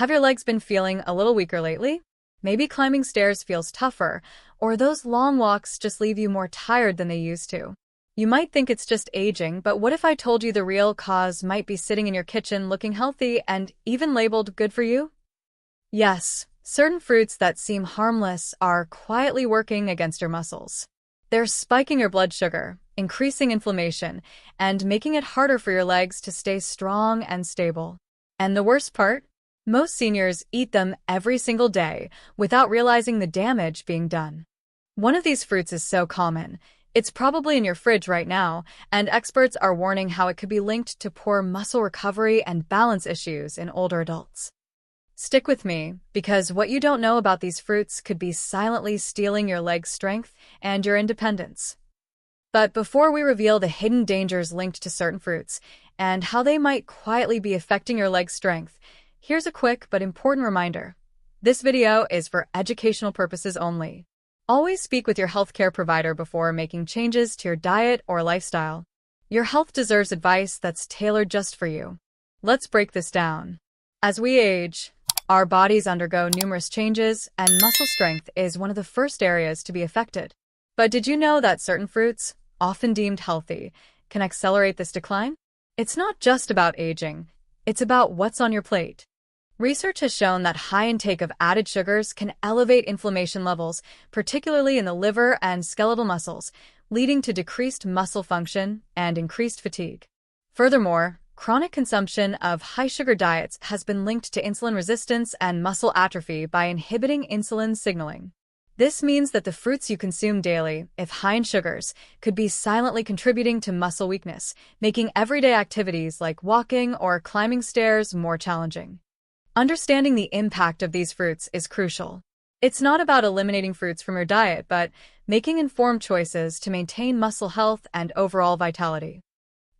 Have your legs been feeling a little weaker lately? Maybe climbing stairs feels tougher, or those long walks just leave you more tired than they used to. You might think it's just aging, but what if I told you the real cause might be sitting in your kitchen looking healthy and even labeled good for you? Yes, certain fruits that seem harmless are quietly working against your muscles. They're spiking your blood sugar, increasing inflammation, and making it harder for your legs to stay strong and stable. And the worst part? Most seniors eat them every single day without realizing the damage being done. One of these fruits is so common. It's probably in your fridge right now, and experts are warning how it could be linked to poor muscle recovery and balance issues in older adults. Stick with me, because what you don't know about these fruits could be silently stealing your leg's strength and your independence. But before we reveal the hidden dangers linked to certain fruits and how they might quietly be affecting your leg's strength, here's a quick but important reminder. This video is for educational purposes only. Always speak with your healthcare provider before making changes to your diet or lifestyle. Your health deserves advice that's tailored just for you. Let's break this down. As we age, our bodies undergo numerous changes, and muscle strength is one of the first areas to be affected. But did you know that certain fruits, often deemed healthy, can accelerate this decline? It's not just about aging, it's about what's on your plate. Research has shown that high intake of added sugars can elevate inflammation levels, particularly in the liver and skeletal muscles, leading to decreased muscle function and increased fatigue. Furthermore, chronic consumption of high-sugar diets has been linked to insulin resistance and muscle atrophy by inhibiting insulin signaling. This means that the fruits you consume daily, if high in sugars, could be silently contributing to muscle weakness, making everyday activities like walking or climbing stairs more challenging. Understanding the impact of these fruits is crucial. It's not about eliminating fruits from your diet, but making informed choices to maintain muscle health and overall vitality.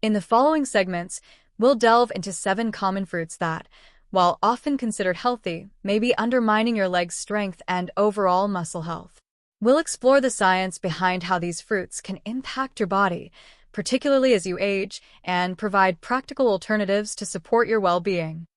In the following segments, we'll delve into 7 common fruits that, while often considered healthy, may be undermining your leg's strength and overall muscle health. We'll explore the science behind how these fruits can impact your body, particularly as you age, and provide practical alternatives to support your well-being.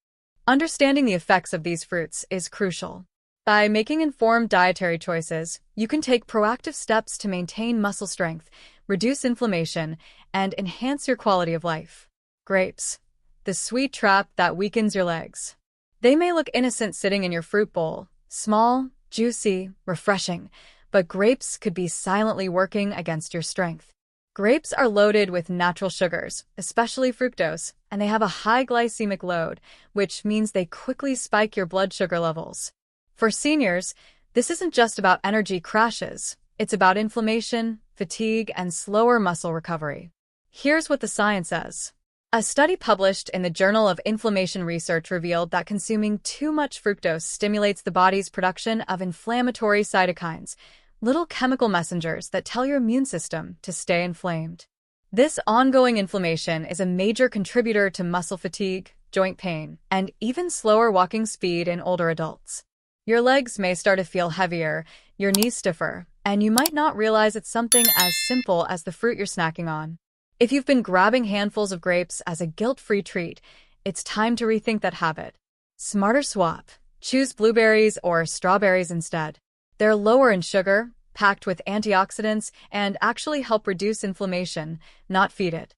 Understanding the effects of these fruits is crucial. By making informed dietary choices, you can take proactive steps to maintain muscle strength, reduce inflammation, and enhance your quality of life. Grapes, the sweet trap that weakens your legs. They may look innocent sitting in your fruit bowl, small, juicy, refreshing, but grapes could be silently working against your strength. Grapes are loaded with natural sugars, especially fructose, and they have a high glycemic load, which means they quickly spike your blood sugar levels. For seniors, this isn't just about energy crashes, it's about inflammation, fatigue, and slower muscle recovery. Here's what the science says. A study published in the Journal of Inflammation Research revealed that consuming too much fructose stimulates the body's production of inflammatory cytokines, little chemical messengers that tell your immune system to stay inflamed. This ongoing inflammation is a major contributor to muscle fatigue, joint pain, and even slower walking speed in older adults. Your legs may start to feel heavier, your knees stiffer, and you might not realize it's something as simple as the fruit you're snacking on. If you've been grabbing handfuls of grapes as a guilt-free treat, it's time to rethink that habit. Smarter swap. Choose blueberries or strawberries instead. They're lower in sugar, packed with antioxidants, and actually help reduce inflammation, not feed it.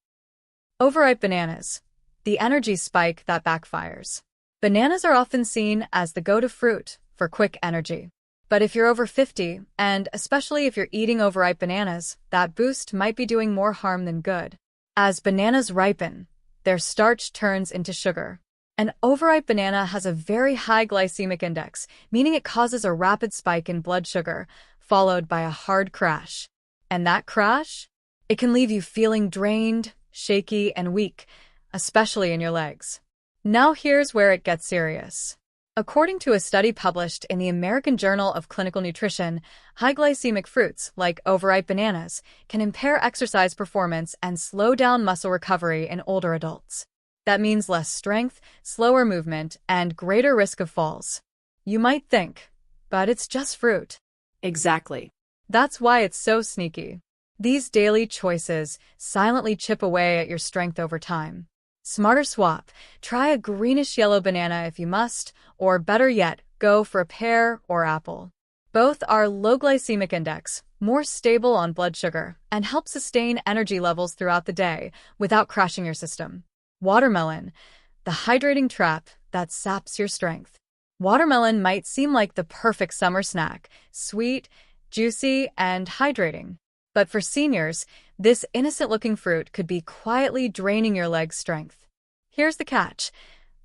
Overripe bananas. The energy spike that backfires. Bananas are often seen as the go-to fruit for quick energy. But if you're over 50, and especially if you're eating overripe bananas, that boost might be doing more harm than good. As bananas ripen, their starch turns into sugar. An overripe banana has a very high glycemic index, meaning it causes a rapid spike in blood sugar, followed by a hard crash. And that crash? It can leave you feeling drained, shaky, and weak, especially in your legs. Now here's where it gets serious. According to a study published in the American Journal of Clinical Nutrition, high glycemic fruits, like overripe bananas, can impair exercise performance and slow down muscle recovery in older adults. That means less strength, slower movement, and greater risk of falls. You might think, but it's just fruit. Exactly. That's why it's so sneaky. These daily choices silently chip away at your strength over time. Smarter swap. Try a greenish-yellow banana if you must, or better yet, go for a pear or apple. Both are low glycemic index, more stable on blood sugar, and help sustain energy levels throughout the day without crashing your system. Watermelon. The hydrating trap that saps your strength. Watermelon might seem like the perfect summer snack, sweet, juicy, and hydrating. But for seniors, this innocent-looking fruit could be quietly draining your leg's strength. Here's the catch.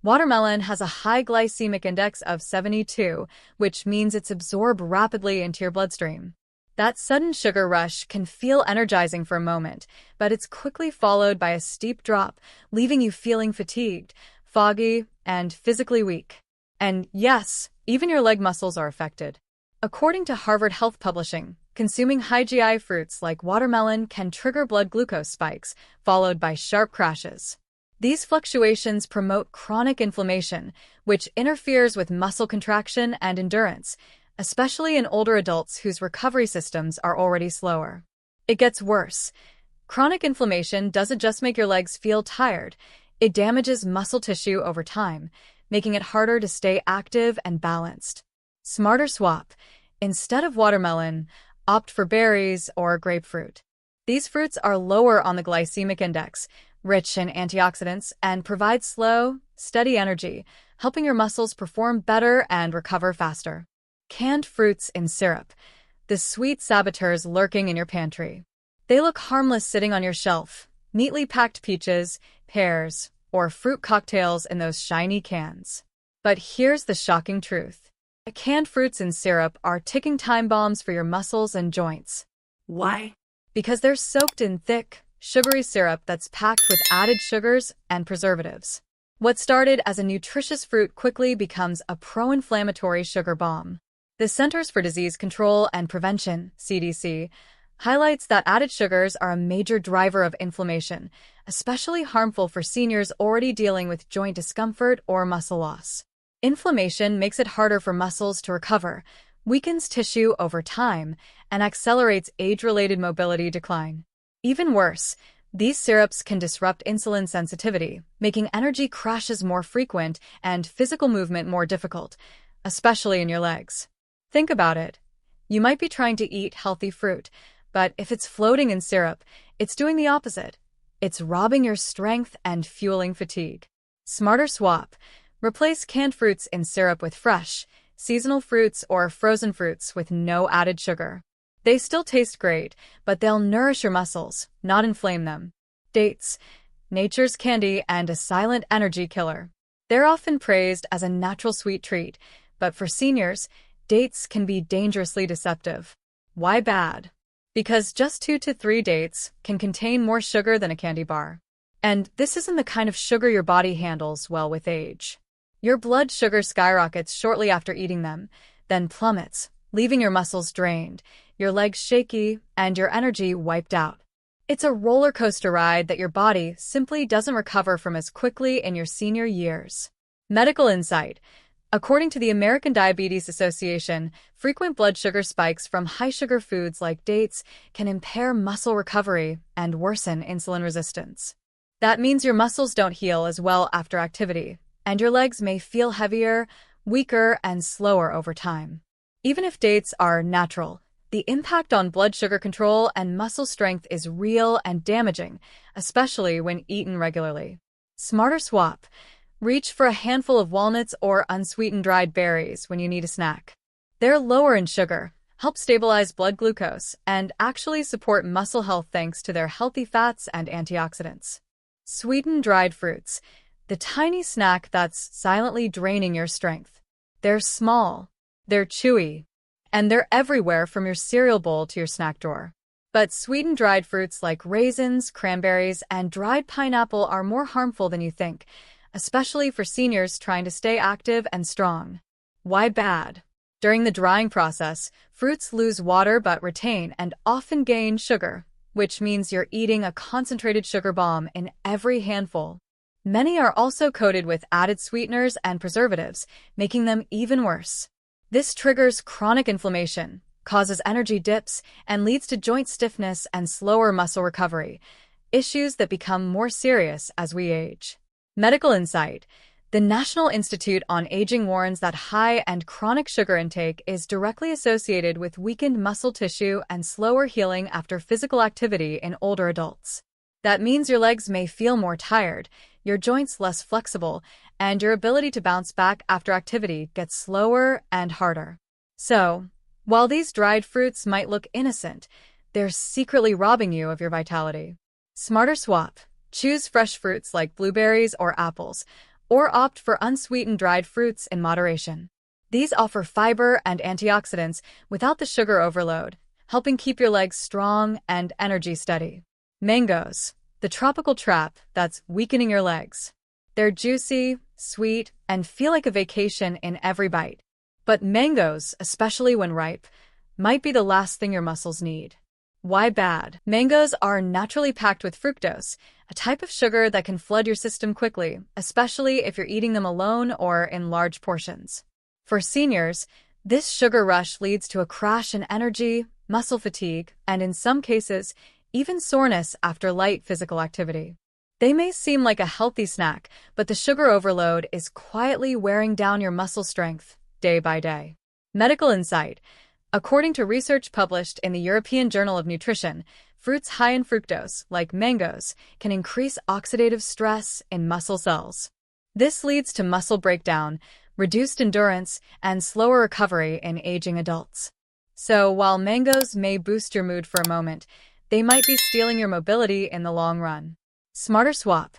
Watermelon has a high glycemic index of 72, which means it's absorbed rapidly into your bloodstream. That sudden sugar rush can feel energizing for a moment, but it's quickly followed by a steep drop, leaving you feeling fatigued, foggy, and physically weak. And yes, even your leg muscles are affected. According to Harvard Health Publishing, consuming high GI fruits like watermelon can trigger blood glucose spikes, followed by sharp crashes. These fluctuations promote chronic inflammation, which interferes with muscle contraction and endurance, especially in older adults whose recovery systems are already slower. It gets worse. Chronic inflammation doesn't just make your legs feel tired, it damages muscle tissue over time, making it harder to stay active and balanced. Smarter swap. Instead of watermelon, opt for berries or grapefruit. These fruits are lower on the glycemic index, rich in antioxidants, and provide slow, steady energy, helping your muscles perform better and recover faster. Canned fruits in syrup. The sweet saboteurs lurking in your pantry. They look harmless sitting on your shelf, neatly packed peaches, pears, or fruit cocktails in those shiny cans. But here's the shocking truth. Canned fruits in syrup are ticking time bombs for your muscles and joints. Why? Because they're soaked in thick, sugary syrup that's packed with added sugars and preservatives. What started as a nutritious fruit quickly becomes a pro-inflammatory sugar bomb. The Centers for Disease Control and Prevention, CDC, highlights that added sugars are a major driver of inflammation, especially harmful for seniors already dealing with joint discomfort or muscle loss. Inflammation makes it harder for muscles to recover, weakens tissue over time, and accelerates age-related mobility decline. Even worse, these syrups can disrupt insulin sensitivity, making energy crashes more frequent and physical movement more difficult, especially in your legs. Think about it. You might be trying to eat healthy fruit, but if it's floating in syrup, it's doing the opposite. It's robbing your strength and fueling fatigue. Smarter swap. Replace canned fruits in syrup with fresh, seasonal fruits or frozen fruits with no added sugar. They still taste great, but they'll nourish your muscles, not inflame them. Dates. Nature's candy and a silent energy killer. They're often praised as a natural sweet treat, but for seniors, dates can be dangerously deceptive. Why bad? Because just 2 to 3 dates can contain more sugar than a candy bar. And this isn't the kind of sugar your body handles well with age. Your blood sugar skyrockets shortly after eating them, then plummets, leaving your muscles drained, your legs shaky, and your energy wiped out. It's a roller coaster ride that your body simply doesn't recover from as quickly in your senior years. Medical insight. According to the American Diabetes Association, frequent blood sugar spikes from high-sugar foods like dates can impair muscle recovery and worsen insulin resistance. That means your muscles don't heal as well after activity, and your legs may feel heavier, weaker, and slower over time. Even if dates are natural, the impact on blood sugar control and muscle strength is real and damaging, especially when eaten regularly. Smarter swap. Reach for a handful of walnuts or unsweetened dried berries when you need a snack. They're lower in sugar, help stabilize blood glucose, and actually support muscle health thanks to their healthy fats and antioxidants. Sweetened dried fruits. The tiny snack that's silently draining your strength. They're small, they're chewy, and they're everywhere from your cereal bowl to your snack drawer. But sweetened dried fruits like raisins, cranberries, and dried pineapple are more harmful than you think, especially for seniors trying to stay active and strong. Why bad? During the drying process, fruits lose water but retain and often gain sugar, which means you're eating a concentrated sugar bomb in every handful. Many are also coated with added sweeteners and preservatives, making them even worse. This triggers chronic inflammation, causes energy dips, and leads to joint stiffness and slower muscle recovery, issues that become more serious as we age. Medical insight. The National Institute on Aging warns that high and chronic sugar intake is directly associated with weakened muscle tissue and slower healing after physical activity in older adults. That means your legs may feel more tired, your joints less flexible, and your ability to bounce back after activity gets slower and harder. So, while these dried fruits might look innocent, they're secretly robbing you of your vitality. Smarter swap. Choose fresh fruits like blueberries or apples, or opt for unsweetened dried fruits in moderation. These offer fiber and antioxidants without the sugar overload, helping keep your legs strong and energy steady. Mangoes, the tropical trap that's weakening your legs. They're juicy, sweet, and feel like a vacation in every bite. But mangoes, especially when ripe, might be the last thing your muscles need. Why bad? Mangoes are naturally packed with fructose, a type of sugar that can flood your system quickly, especially if you're eating them alone or in large portions. For seniors, this sugar rush leads to a crash in energy, muscle fatigue, and in some cases, even soreness after light physical activity. They may seem like a healthy snack, but the sugar overload is quietly wearing down your muscle strength day by day. Medical insight. According to research published in the European Journal of Nutrition, fruits high in fructose, like mangoes, can increase oxidative stress in muscle cells. This leads to muscle breakdown, reduced endurance, and slower recovery in aging adults. So, while mangoes may boost your mood for a moment, they might be stealing your mobility in the long run. Smarter swap.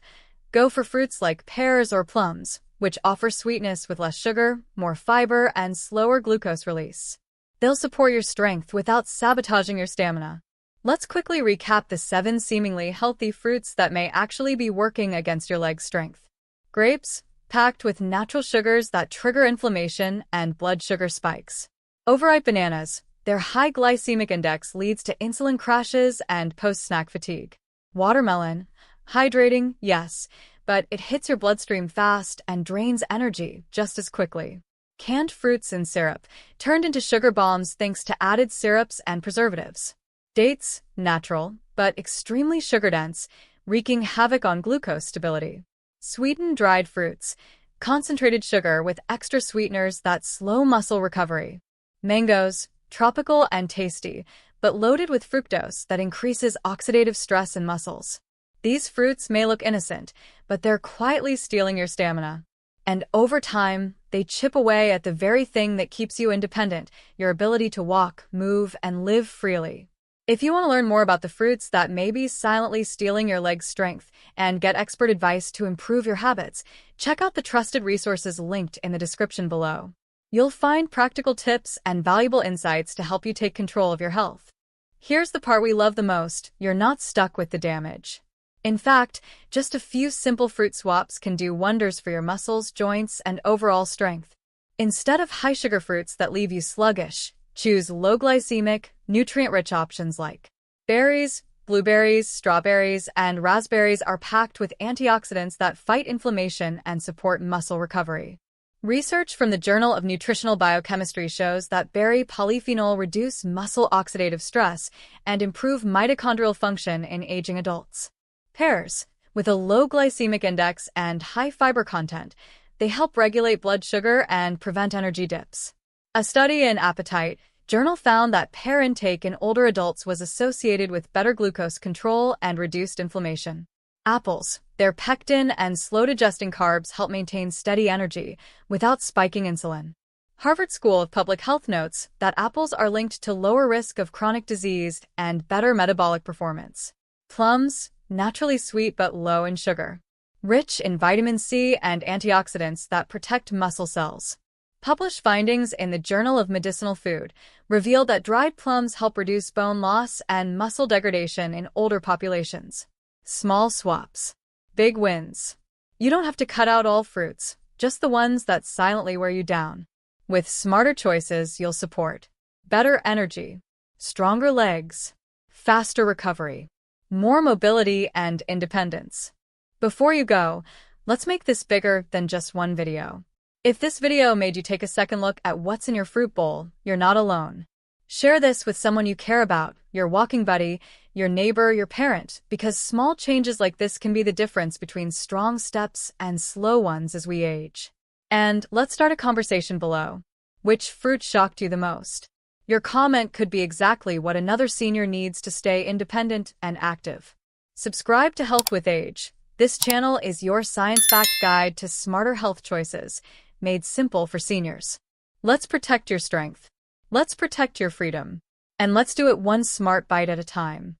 Go for fruits like pears or plums, which offer sweetness with less sugar, more fiber, and slower glucose release. They'll support your strength without sabotaging your stamina. Let's quickly recap the 7 seemingly healthy fruits that may actually be working against your leg strength. Grapes, packed with natural sugars that trigger inflammation and blood sugar spikes. Overripe bananas, their high glycemic index leads to insulin crashes and post-snack fatigue. Watermelon, hydrating, yes, but it hits your bloodstream fast and drains energy just as quickly. Canned fruits in syrup, turned into sugar bombs thanks to added syrups and preservatives. Dates, natural, but extremely sugar-dense, wreaking havoc on glucose stability. Sweetened dried fruits, concentrated sugar with extra sweeteners that slow muscle recovery. Mangoes, tropical and tasty, but loaded with fructose that increases oxidative stress in muscles. These fruits may look innocent, but they're quietly stealing your stamina. And over time, they chip away at the very thing that keeps you independent, your ability to walk, move, and live freely. If you want to learn more about the fruits that may be silently stealing your leg's strength and get expert advice to improve your habits, check out the trusted resources linked in the description below. You'll find practical tips and valuable insights to help you take control of your health. Here's the part we love the most: you're not stuck with the damage. In fact, just a few simple fruit swaps can do wonders for your muscles, joints, and overall strength. Instead of high-sugar fruits that leave you sluggish, choose low-glycemic, nutrient-rich options like berries. Blueberries, strawberries, and raspberries are packed with antioxidants that fight inflammation and support muscle recovery. Research from the Journal of Nutritional Biochemistry shows that berry polyphenol reduce muscle oxidative stress and improve mitochondrial function in aging adults. Pears, with a low glycemic index and high fiber content, they help regulate blood sugar and prevent energy dips. A study in Appetite Journal found that pear intake in older adults was associated with better glucose control and reduced inflammation. Apples, their pectin and slow-digesting carbs help maintain steady energy without spiking insulin. Harvard School of Public Health notes that apples are linked to lower risk of chronic disease and better metabolic performance. Plums, naturally sweet but low in sugar. Rich in vitamin C and antioxidants that protect muscle cells. Published findings in the Journal of Medicinal Food revealed that dried plums help reduce bone loss and muscle degradation in older populations. Small swaps. Big wins. You don't have to cut out all fruits, just the ones that silently wear you down. With smarter choices, you'll support better energy, stronger legs, faster recovery, more mobility and independence. Before you go, let's make this bigger than just one video. If this video made you take a second look at what's in your fruit bowl, you're not alone. Share this with someone you care about, your walking buddy, your neighbor, your parent, because small changes like this can be the difference between strong steps and slow ones as we age. And let's start a conversation below. Which fruit shocked you the most? Your comment could be exactly what another senior needs to stay independent and active. Subscribe to Health with Age. This channel is your science-backed guide to smarter health choices, made simple for seniors. Let's protect your strength. Let's protect your freedom. And let's do it one smart bite at a time.